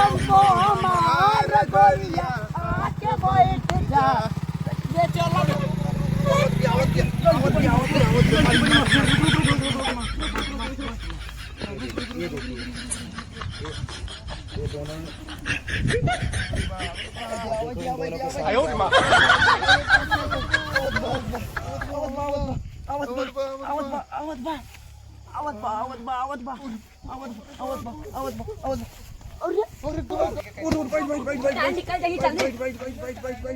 हमको हमारा गोरिया आके बैठ जा ये चलो आयो रे माँ निकल जाइए जल्दी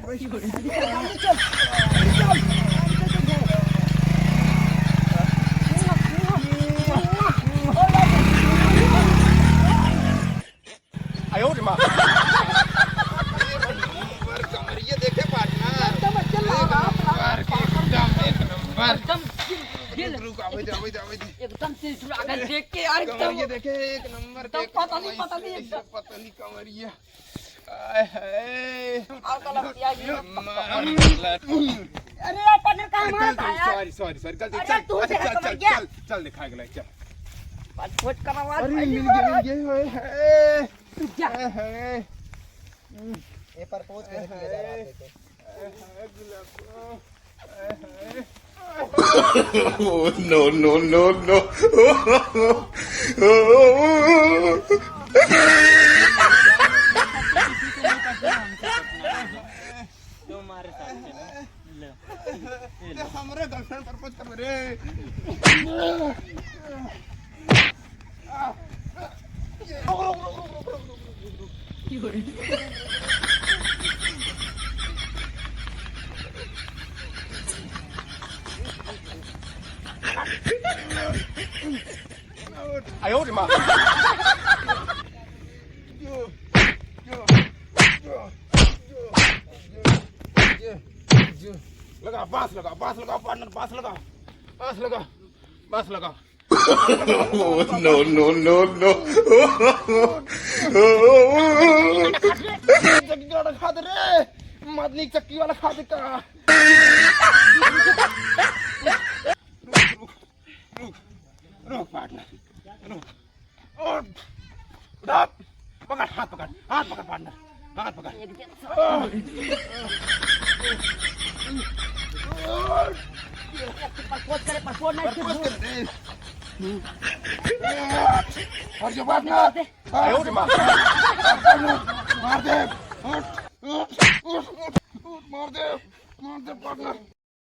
आयो रे माँ कमरिया देखे पार्टनर एकदम से अगर देख के यार कमरिया देखे एक नंबर तब पता नहीं पतली कमरिया आय हाय अरे पार्टनर कहाँ मारता है यार सॉरी गलती अरे तू चल तेरा चल समझ चल गया? चल दिखा गया चल पासपोर्ट का आवाज अरे मिल गए हाय हाय तू जा हाय हाय ये प्रपोज कैसे किया जा रहा है आपने Oh, no. हमारे गर्लफ्रेंड प्रपोज कर रे आयो रे माँ लगा बांस लगा पार्टनर बांस लगा Oh, no. चक्की वाला खा दे रे मदनी चक्की वाला खा दे का रुक पार्टनर रुक और उधर पकड़ हाथ पकड़ पार्टनर हाथ पकड़ पासपोर्ट नहीं और जो पार्टनर आयो रे माँ मार दे मार दे पार्टनर